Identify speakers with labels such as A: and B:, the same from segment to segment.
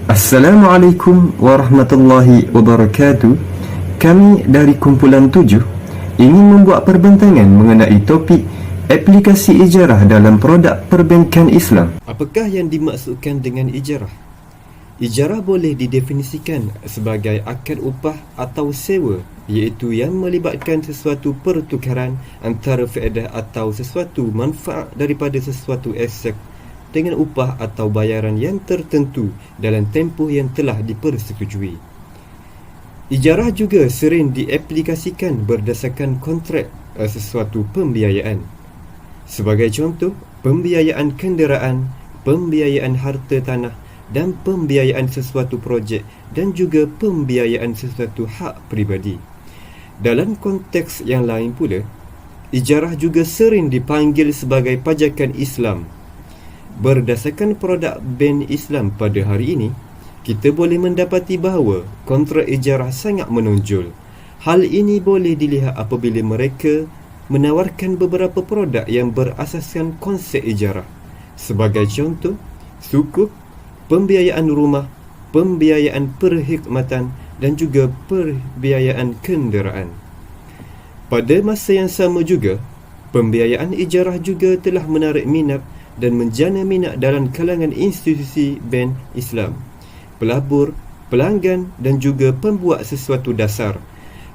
A: Assalamualaikum warahmatullahi wabarakatuh. Kami dari kumpulan 7 ingin membuat perbincangan mengenai topik aplikasi ijarah dalam produk perbankan Islam. Apakah yang dimaksudkan dengan ijarah? Ijarah boleh didefinisikan sebagai akad upah atau sewa, iaitu yang melibatkan sesuatu pertukaran antara faedah atau sesuatu manfaat daripada sesuatu aset dengan upah atau bayaran yang tertentu dalam tempoh yang telah dipersetujui. Ijarah juga sering diaplikasikan berdasarkan kontrak sesuatu pembiayaan. Sebagai contoh, pembiayaan kenderaan, pembiayaan harta tanah dan pembiayaan sesuatu projek dan juga pembiayaan sesuatu hak peribadi. Dalam konteks yang lain pula, ijarah juga sering dipanggil sebagai pajakan Islam. Berdasarkan produk bank Islam pada hari ini, kita boleh mendapati bahawa kontrak ijarah sangat menonjol. Hal ini boleh dilihat apabila mereka menawarkan beberapa produk yang berasaskan konsep ijarah. Sebagai contoh, sukuk, pembiayaan rumah, pembiayaan perkhidmatan dan juga pembiayaan kenderaan. Pada masa yang sama juga, pembiayaan ijarah juga telah menarik minat dan menjana minat dalam kalangan institusi bank Islam, pelabur, pelanggan dan juga pembuat sesuatu dasar.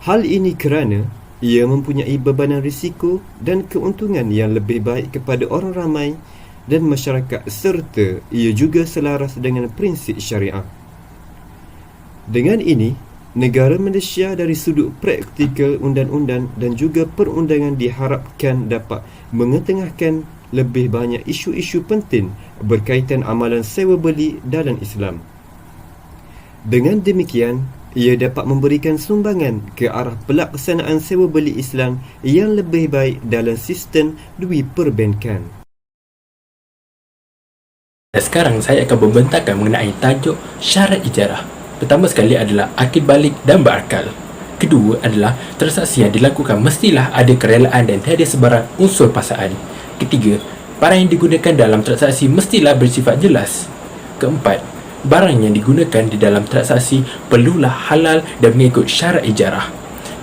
A: Hal ini kerana ia mempunyai bebanan risiko dan keuntungan yang lebih baik kepada orang ramai dan masyarakat, serta ia juga selaras dengan prinsip syariah. Dengan ini, negara Malaysia dari sudut praktikal undang-undang dan juga perundangan diharapkan dapat mengetengahkan lebih banyak isu-isu penting berkaitan amalan sewa beli dalam Islam. Dengan demikian, ia dapat memberikan sumbangan ke arah pelaksanaan sewa beli Islam yang lebih baik dalam sistem duit perbankan.
B: Dan sekarang saya akan membentangkan mengenai tajuk syarat ijarah. Pertama sekali adalah akid balik dan berakal. Kedua adalah transaksi yang dilakukan mestilah ada kerelaan dan tiada sebarang unsur paksaan. Ketiga, barang yang digunakan dalam transaksi mestilah bersifat jelas. Keempat, barang yang digunakan di dalam transaksi perlulah halal dan mengikut syarat ijarah.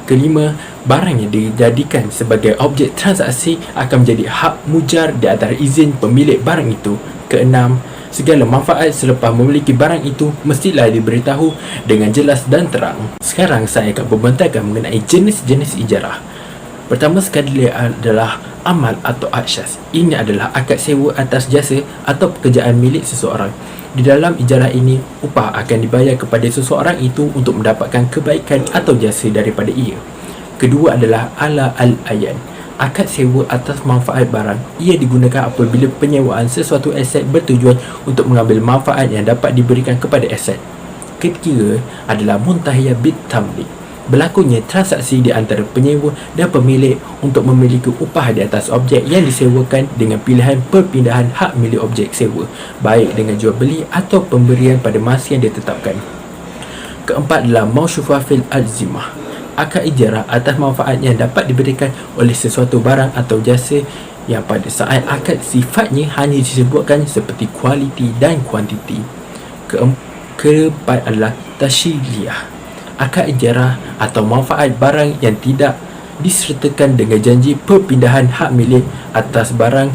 B: Kelima, barang yang dijadikan sebagai objek transaksi akan menjadi hak mujar di antara izin pemilik barang itu. Keenam, segala manfaat selepas memiliki barang itu mestilah diberitahu dengan jelas dan terang. Sekarang saya akan membentangkan mengenai jenis-jenis ijarah. Pertama sekali adalah amal atau aksyas. Ini adalah akad sewa atas jasa atau pekerjaan milik seseorang. Di dalam ijarah ini, upah akan dibayar kepada seseorang itu untuk mendapatkan kebaikan atau jasa daripada ia. Kedua adalah ala al-ayan, akad sewa atas manfaat barang. Ia digunakan apabila penyewaan sesuatu aset bertujuan untuk mengambil manfaat yang dapat diberikan kepada aset. Ketiga adalah muntahiyah bit tamlik, berlakunya transaksi di antara penyewa dan pemilik untuk memiliki upah di atas objek yang disewakan dengan pilihan perpindahan hak milik objek sewa, baik dengan jual beli atau pemberian pada masa yang ditetapkan. Keempat adalah mausyufah fil azimah, akad ijarah atas manfaat yang dapat diberikan oleh sesuatu barang atau jasa yang pada saat akad sifatnya hanya disebutkan seperti kualiti dan kuantiti. Keempat adalah tasyiliyah, akad ijarah atau manfaat barang yang tidak disertakan dengan janji perpindahan hak milik atas barang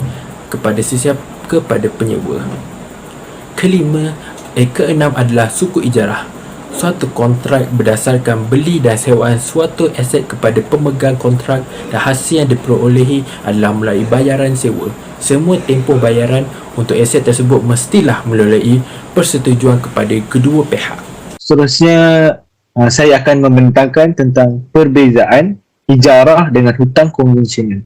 B: kepada sesiapa kepada penyewa. Keenam adalah suku ijarah, suatu kontrak berdasarkan beli dan sewaan suatu aset kepada pemegang kontrak dan hasil yang diperolehi adalah melalui bayaran sewa. Semua tempoh bayaran untuk aset tersebut mestilah melalui persetujuan kepada kedua pihak.
C: Seterusnya, saya akan membentangkan tentang perbezaan ijarah dengan hutang konvensional.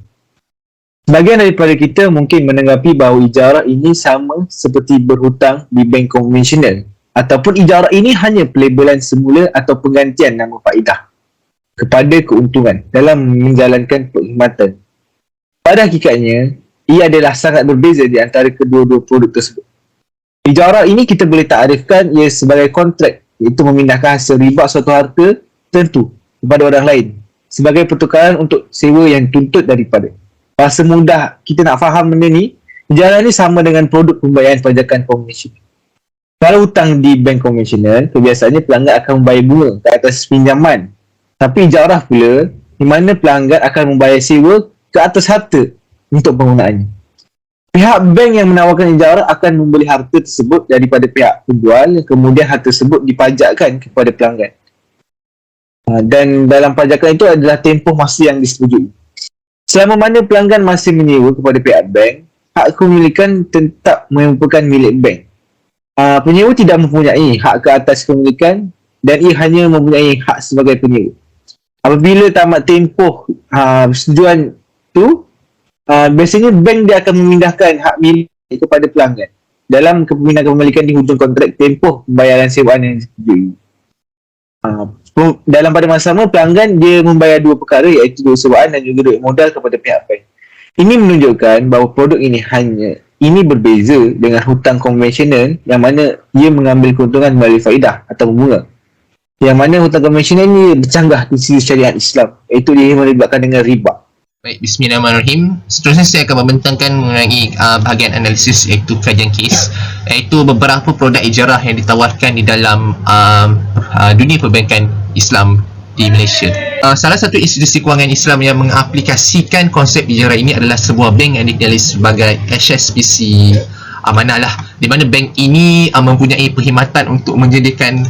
C: Sebagian daripada kita mungkin menanggapi bahawa ijarah ini sama seperti berhutang di bank konvensional, ataupun ijarah ini hanya pelabelan semula atau penggantian nama faedah kepada keuntungan dalam menjalankan perkhidmatan. Pada hakikatnya, ia adalah sangat berbeza di antara kedua-dua produk tersebut. Ijarah ini kita boleh takrifkan ia sebagai kontrak, iaitu memindahkan hasil riba suatu harta tertentu kepada orang lain sebagai pertukaran untuk sewa yang tuntut daripada. Bahasa mudah kita nak faham benda ni, ijarah ni sama dengan produk pembayaran pajakan konvensional. Kalau hutang di bank konvensional, kebiasaannya pelanggan akan membayar bunga ke atas pinjaman. Tapi ijarah pula, di mana pelanggan akan membayar sewa ke atas harta untuk penggunaannya. Pihak bank yang menawarkan ijarah akan membeli harta tersebut daripada pihak penjual, kemudian harta tersebut dipajakkan kepada pelanggan. Dan dalam pajakan itu adalah tempoh masa yang disetujui. Selama mana pelanggan masih menyewa kepada pihak bank, hak kepemilikan tetap merupakan milik bank. Penyewa tidak mempunyai hak ke atas kepemilikan dan ia hanya mempunyai hak sebagai penyewa. Apabila tamat tempoh persetujuan itu, biasanya bank dia akan memindahkan hak milik kepada pelanggan dalam kepemilikan kepemilikan di hujung kontrak tempoh pembayaran sewaan yang disetujui. Dalam pada masa sama, pelanggan dia membayar dua perkara, iaitu duit sewaan dan juga duit modal kepada pihak bank. Ini menunjukkan bahawa produk ini berbeza dengan hutang konvensional yang mana ia mengambil keuntungan melalui faedah atau bunga. Yang mana hutang konvensional ini bercanggah di sisi syariat Islam, iaitu dia melibatkan dengan riba.
D: Baik, bismillahirrahmanirrahim. Seterusnya saya akan membentangkan mengenai bahagian analisis, iaitu kajian kes, iaitu beberapa produk ijarah yang ditawarkan di dalam dunia perbankan Islam di Malaysia. Salah satu institusi kewangan Islam yang mengaplikasikan konsep ijarah ini adalah sebuah bank yang dikenali sebagai HSBC Amanah lah, di mana bank ini mempunyai perkhidmatan untuk menyediakan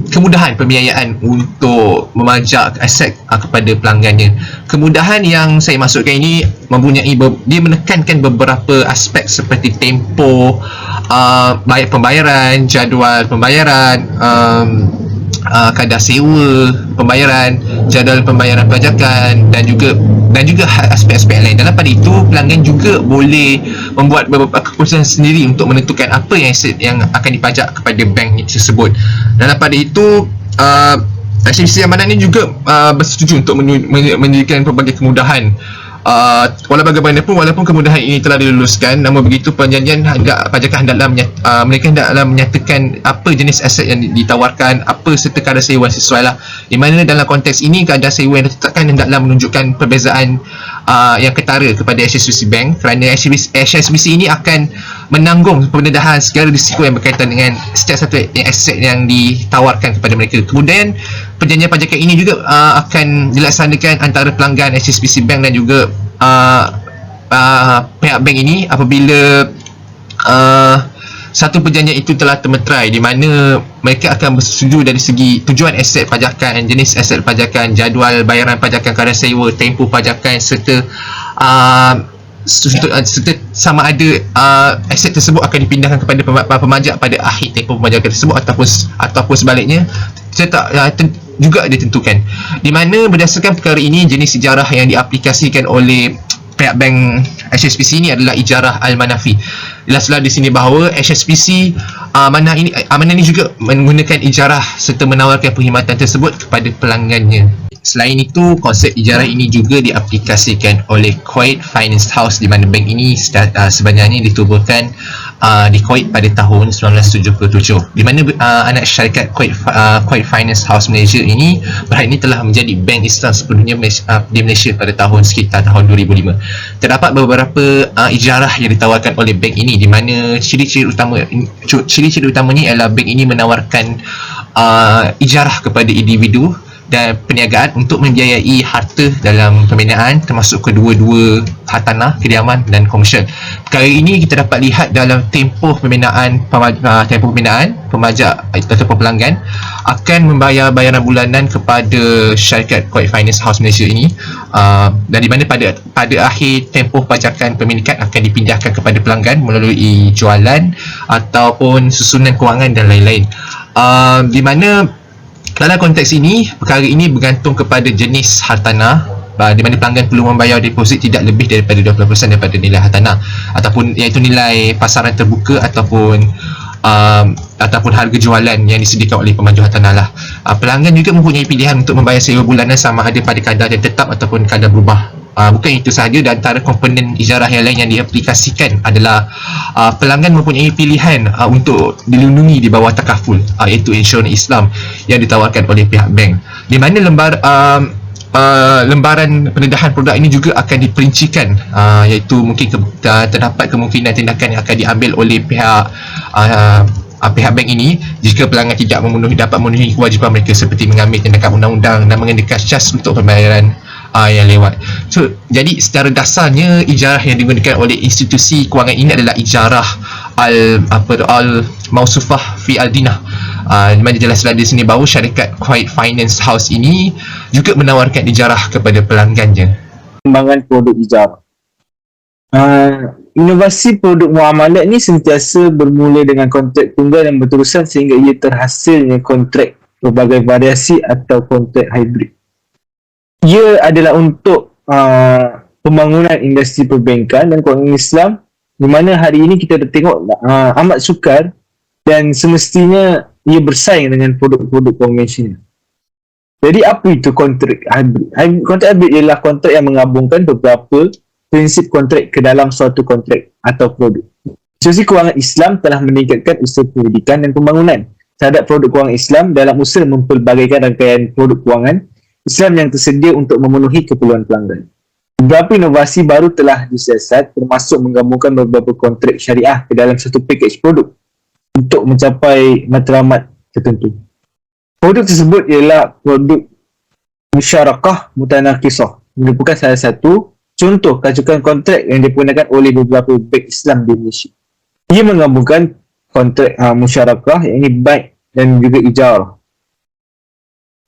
D: kemudahan pembiayaan untuk memajak aset kepada pelanggannya. Kemudahan yang saya maksudkan ini dia menekankan beberapa aspek seperti tempoh pembayaran, jadual pembayaran, kadar sewa pembayaran, jadual pembayaran pajakan dan juga aspek-aspek lain. Dalam pada itu, pelanggan juga boleh membuat beberapa keputusan sendiri untuk menentukan apa yang aset yang akan dipajak kepada bank tersebut. Dalam pada itu, HSBC Amanah ini juga bersetuju untuk menyediakan pelbagai kemudahan. Walaupun kemudahan ini telah diluluskan, namun begitu perjanjian pajakan mereka hendaklah menyatakan apa jenis aset yang ditawarkan, apa serta kadar sewa yang sesuai lah. Di mana dalam konteks ini, kadar sewa yang ditetapkan hendaklah menunjukkan perbezaan yang ketara kepada HSBC Bank, kerana HSBC ini akan menanggung pendedahan segala risiko yang berkaitan dengan setiap satu aset yang ditawarkan kepada mereka. Kemudian perjanjian pajakan ini juga akan dilaksanakan antara pelanggan HSBC Bank dan juga pihak bank ini apabila satu perjanjian itu telah termeterai, di mana mereka akan bersetuju dari segi tujuan aset pajakan, jenis aset pajakan, jadual bayaran pajakan, kadar sewa, tempoh pajakan serta sama ada aset tersebut akan dipindahkan kepada pemajak pada akhir tempoh pemajakan tersebut ataupun sebaliknya juga ditentukan. Di mana berdasarkan perkara ini, jenis ijarah yang diaplikasikan oleh pihak bank HSBC ini adalah ijarah al-manafi. Jelaslah di sini bahawa HSBC Amanah ini juga menggunakan ijarah serta menawarkan perkhidmatan tersebut kepada pelanggannya. Selain itu, konsep ijarah ini juga diaplikasikan oleh Kuwait Finance House, di mana bank ini sebenarnya ditubuhkan di Kuwait pada tahun 1977, di mana anak syarikat Kuwait Finance House Malaysia ini telah menjadi bank Islam sepenuhnya di Malaysia pada sekitar tahun 2005. Terdapat beberapa ijarah yang ditawarkan oleh bank ini, di mana ciri-ciri utamanya ialah bank ini menawarkan ijarah kepada individu dan perniagaan untuk membiayai harta dalam pembinaan, termasuk kedua-dua hartanah, kediaman dan komersial. Perkara ini kita dapat lihat dalam tempoh pembinaan, pemajak ataupun pelanggan akan membayar bayaran bulanan kepada syarikat Kuwait Finance House Malaysia ini, dan di mana pada akhir tempoh pajakan pemilikan akan dipindahkan kepada pelanggan melalui jualan ataupun susunan kewangan dan lain-lain. Di mana dalam konteks ini, perkara ini bergantung kepada jenis hartanah, di mana pelanggan perlu membayar deposit tidak lebih daripada 20% daripada nilai hartanah, ataupun iaitu nilai pasaran terbuka ataupun harga jualan yang disediakan oleh pemanju hartanah lah. Pelanggan juga mempunyai pilihan untuk membayar sewa bulanan sama ada pada kadar yang tetap ataupun kadar berubah. Bukan itu sahaja, dan antara komponen ijarah yang lain yang diaplikasikan adalah pelanggan mempunyai pilihan untuk dilindungi di bawah takaful, iaitu insurans Islam yang ditawarkan oleh pihak bank, di mana lembaran pendedahan produk ini juga akan diperincikan, iaitu mungkin terdapat kemungkinan tindakan yang akan diambil oleh pihak bank ini jika pelanggan tidak dapat memenuhi kewajipan mereka seperti mengambil tindakan undang-undang dan mengenakan cas untuk pembayaran yang lewat. So, jadi secara dasarnya ijarah yang digunakan oleh institusi kewangan ini adalah ijarah al-mausufah fi al-dinah. Di mana jelas di sini bahawa syarikat Kuwait Finance House ini juga menawarkan ijarah kepada pelanggannya.
C: Pengembangan produk ijarah. Inovasi produk muamalat ni sentiasa bermula dengan kontrak tunggal yang berterusan sehingga ia terhasilnya kontrak berbagai variasi atau kontrak hybrid. Ia adalah untuk pembangunan industri perbankan dan kewangan Islam, di mana hari ini kita dah tengok amat sukar dan semestinya ia bersaing dengan produk-produk konvensional. Jadi apa itu kontrak hybrid? Kontrak hybrid ialah kontrak yang menggabungkan beberapa prinsip kontrak ke dalam suatu kontrak atau produk. Institusi kewangan Islam telah meningkatkan usaha pendidikan dan pembangunan terhadap produk kewangan Islam dalam usaha mempelbagaikan rangkaian produk kewangan Islam yang tersedia untuk memenuhi keperluan pelanggan. Beberapa inovasi baru telah disiasat, termasuk menggabungkan beberapa kontrak syariah ke dalam satu pakej produk untuk mencapai matlamat tertentu. Produk tersebut ialah produk musyarakah mutanaqisah, merupakan salah satu contoh kacukan kontrak yang dipergunakan oleh beberapa bank Islam di Malaysia. Ia menggabungkan kontrak musyarakah, iaitu baik dan juga ijarah.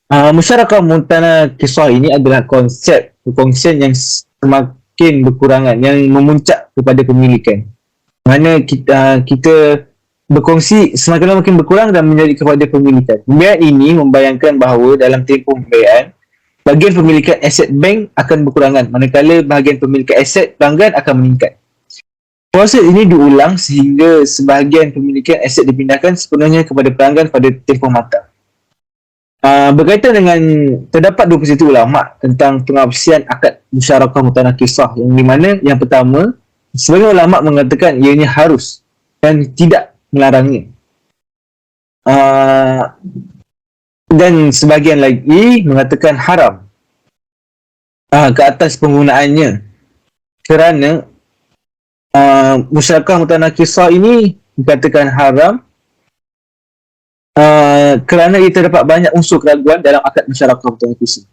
C: Musyarakah mutanaqisah ini adalah konsep perkongsian yang semakin berkurangan, yang memuncak kepada pemilikan. Mana kita berkongsi semakin lama makin berkurang dan menjadi kepada pemilikan. Pembiayaan ini membayangkan bahawa dalam tempoh pembiayaan, bahagian pemilikan aset bank akan berkurangan, manakala bahagian pemilikan aset pelanggan akan meningkat. Proses ini diulang sehingga sebahagian pemilikan aset dipindahkan sepenuhnya kepada pelanggan pada tempoh matang. Berkaitan dengan terdapat dua perspektif ulama tentang pengapsian akad musyarakah mutanaqisah, yang di mana yang pertama, sebagian ulama mengatakan ianya harus dan tidak melarangnya. Dan sebahagian lagi mengatakan haram ke atas penggunaannya, kerana musyarakah mutanaqisah ini dikatakan haram kerana ia terdapat banyak unsur keraguan dalam akad musyarakah mutanaqisah.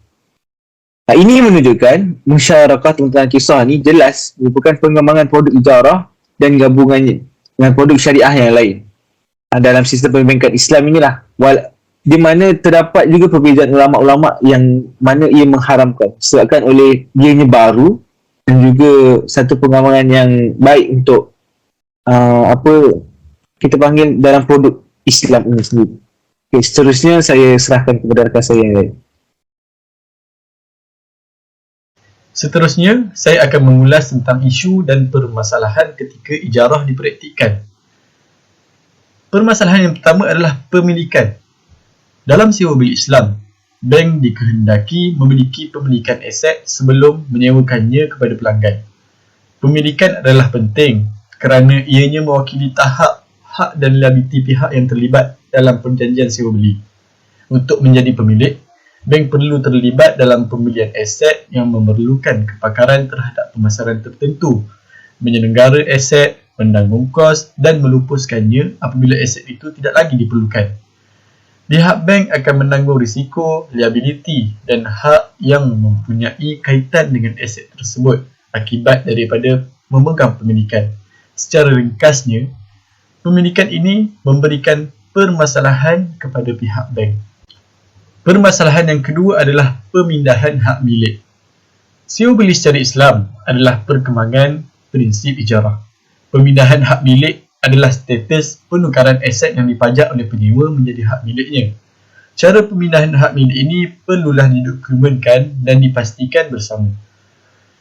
C: Ini menunjukkan musyarakah mutanaqisah ni jelas merupakan pengembangan produk ijarah dan gabungannya dengan produk syariah yang lain dalam sistem perbankan Islam inilah, di mana terdapat juga perbezaan ulama-ulama yang mana ia mengharamkan disebabkan oleh ianya baru dan juga satu pengembangan yang baik untuk kita panggil dalam produk Islam ini sendiri. Okay, seterusnya saya serahkan kepada rakan saya yang lain.
E: Seterusnya, saya akan mengulas tentang isu dan permasalahan ketika ijarah dipraktikkan. Permasalahan yang pertama adalah pemilikan. Dalam sewa beli Islam, bank dikehendaki memiliki pemilikan aset sebelum menyewakannya kepada pelanggan. Pemilikan adalah penting kerana ianya mewakili tahap hak dan liabiliti pihak yang terlibat dalam perjanjian sewa beli. Untuk menjadi pemilik, bank perlu terlibat dalam pembelian aset yang memerlukan kepakaran terhadap pemasaran tertentu, menyelenggara aset, menanggung kos dan melupuskannya apabila aset itu tidak lagi diperlukan. Pihak bank akan menanggung risiko, liabiliti dan hak yang mempunyai kaitan dengan aset tersebut akibat daripada memegang pemilikan. Secara ringkasnya, pemilikan ini memberikan permasalahan kepada pihak bank. Permasalahan yang kedua adalah pemindahan hak milik. Sewa beli secara Islam adalah perkembangan prinsip ijarah. Pemindahan hak milik adalah status penukaran aset yang dipajak oleh penyewa menjadi hak miliknya. Cara pemindahan hak milik ini perlulah didokumenkan dan dipastikan bersama.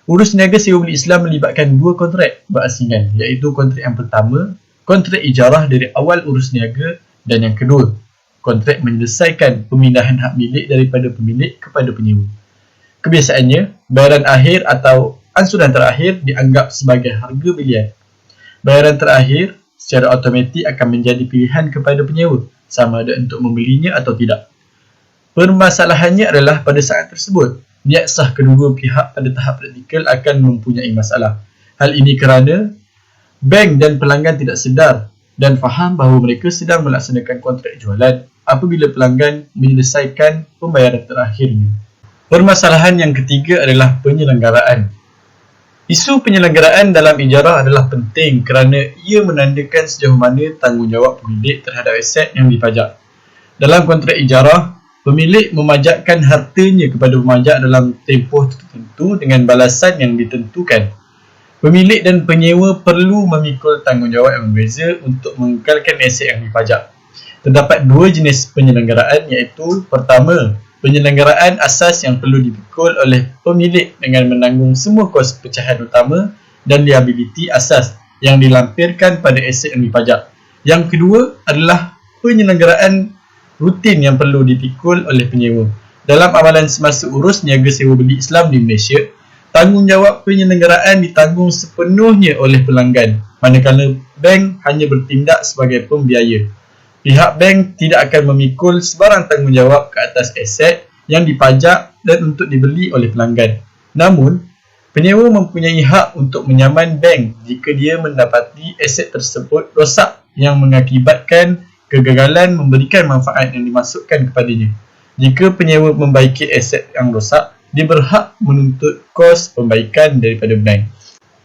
E: Urus niaga sewa beli Islam melibatkan dua kontrak berasingan, iaitu kontrak yang pertama, kontrak ijarah dari awal urus niaga, dan yang kedua, kontrak menyelesaikan pemindahan hak milik daripada pemilik kepada penyewa. Kebiasaannya, bayaran akhir atau ansuran terakhir dianggap sebagai harga bilian. Bayaran terakhir secara automatik akan menjadi pilihan kepada penyewa sama ada untuk membelinya atau tidak. Permasalahannya adalah pada saat tersebut, niat sah kedua pihak pada tahap praktikal akan mempunyai masalah. Hal ini kerana bank dan pelanggan tidak sedar dan faham bahawa mereka sedang melaksanakan kontrak jualan apabila pelanggan menyelesaikan pembayaran terakhirnya. Permasalahan yang ketiga adalah penyelenggaraan. Isu penyelenggaraan dalam ijarah adalah penting kerana ia menandakan sejauh mana tanggungjawab pemilik terhadap aset yang dipajak. Dalam kontrak ijarah, pemilik memajakkan hartanya kepada pemajak dalam tempoh tertentu dengan balasan yang ditentukan. Pemilik dan penyewa perlu memikul tanggungjawab yang berbeza untuk mengekalkan aset yang dipajak. Terdapat dua jenis penyelenggaraan iaitu pertama, penyelenggaraan asas yang perlu dipikul oleh pemilik dengan menanggung semua kos pecahan utama dan liabiliti asas yang dilampirkan pada aset yang dipajak. Yang kedua adalah penyelenggaraan rutin yang perlu dipikul oleh penyewa. Dalam amalan semasa urus niaga sewa beli Islam di Malaysia, tanggungjawab penyelenggaraan ditanggung sepenuhnya oleh pelanggan, manakala bank hanya bertindak sebagai pembiaya. Pihak bank tidak akan memikul sebarang tanggungjawab ke atas aset yang dipajak dan untuk dibeli oleh pelanggan. Namun, penyewa mempunyai hak untuk menyaman bank jika dia mendapati aset tersebut rosak yang mengakibatkan kegagalan memberikan manfaat yang dimasukkan kepadanya. Jika penyewa membaiki aset yang rosak, dia berhak menuntut kos pembaikan daripada bank.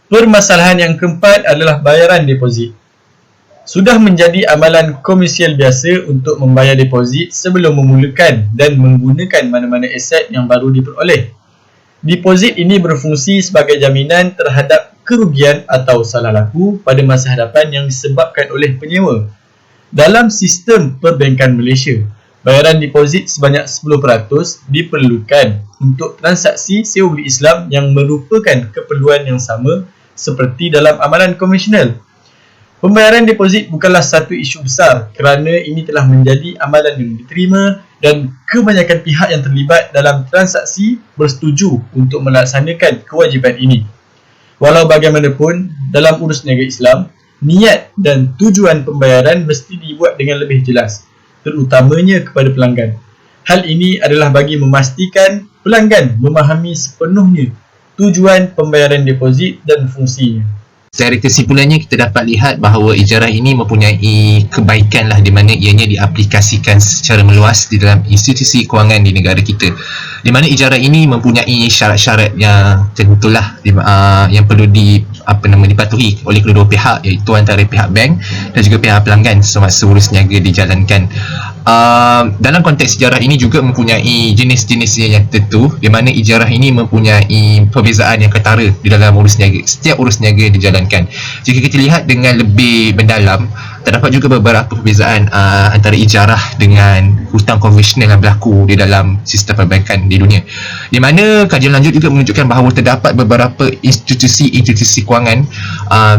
E: Permasalahan yang keempat adalah bayaran deposit. Sudah menjadi amalan komersial biasa untuk membayar deposit sebelum memulakan dan menggunakan mana-mana aset yang baru diperoleh. Deposit ini berfungsi sebagai jaminan terhadap kerugian atau salah laku pada masa hadapan yang disebabkan oleh penyewa. Dalam sistem perbankan Malaysia, bayaran deposit sebanyak 10% diperlukan untuk transaksi sewa beli Islam yang merupakan keperluan yang sama seperti dalam amalan konvensional. Pembayaran deposit bukanlah satu isu besar kerana ini telah menjadi amalan yang diterima dan kebanyakan pihak yang terlibat dalam transaksi bersetuju untuk melaksanakan kewajipan ini. Walau bagaimanapun, dalam urus niaga Islam, niat dan tujuan pembayaran mesti dibuat dengan lebih jelas, terutamanya kepada pelanggan. Hal ini adalah bagi memastikan pelanggan memahami sepenuhnya tujuan pembayaran deposit dan fungsinya.
D: Dari kesimpulannya, kita dapat lihat bahawa ijarah ini mempunyai kebaikan lah, di mana ianya diaplikasikan secara meluas di dalam institusi kewangan di negara kita, di mana ijarah ini mempunyai syarat-syarat yang tentulah yang perlu dipatuhi oleh kedua pihak, iaitu antara pihak bank dan juga pihak pelanggan semasa urus niaga dijalankan. Dalam konteks ijarah ini juga mempunyai jenis-jenis yang tentu, di mana ijarah ini mempunyai perbezaan yang ketara di dalam urus niaga. Setiap urus niaga dijalankan. Jika kita lihat dengan lebih mendalam, terdapat juga beberapa perbezaan antara ijarah dengan hutang konvensional yang berlaku di dalam sistem perbankan di dunia, di mana kajian lanjut juga menunjukkan bahawa terdapat beberapa institusi kewangan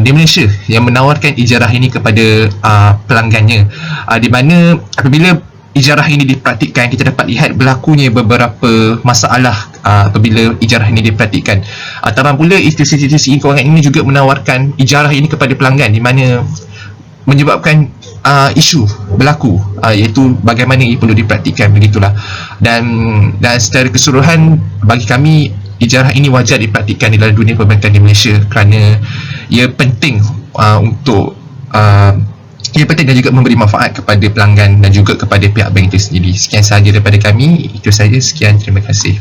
D: di Malaysia yang menawarkan ijarah ini kepada pelanggannya, di mana apabila ijarah ini dipraktikkan, kita dapat lihat berlakunya beberapa masalah apabila ijarah ini dipraktikkan. Antara pula institusi kewangan ini juga menawarkan ijarah ini kepada pelanggan, di mana menyebabkan isu berlaku, iaitu bagaimana ia perlu dipraktikkan, begitulah. Dan secara keseluruhan, bagi kami ijarah ini wajar dipraktikkan di dalam dunia perbankan di Malaysia kerana ia penting ia penting dan juga memberi manfaat kepada pelanggan dan juga kepada pihak bank itu sendiri. Sekian sahaja daripada kami. Itu sahaja. Sekian. Terima kasih.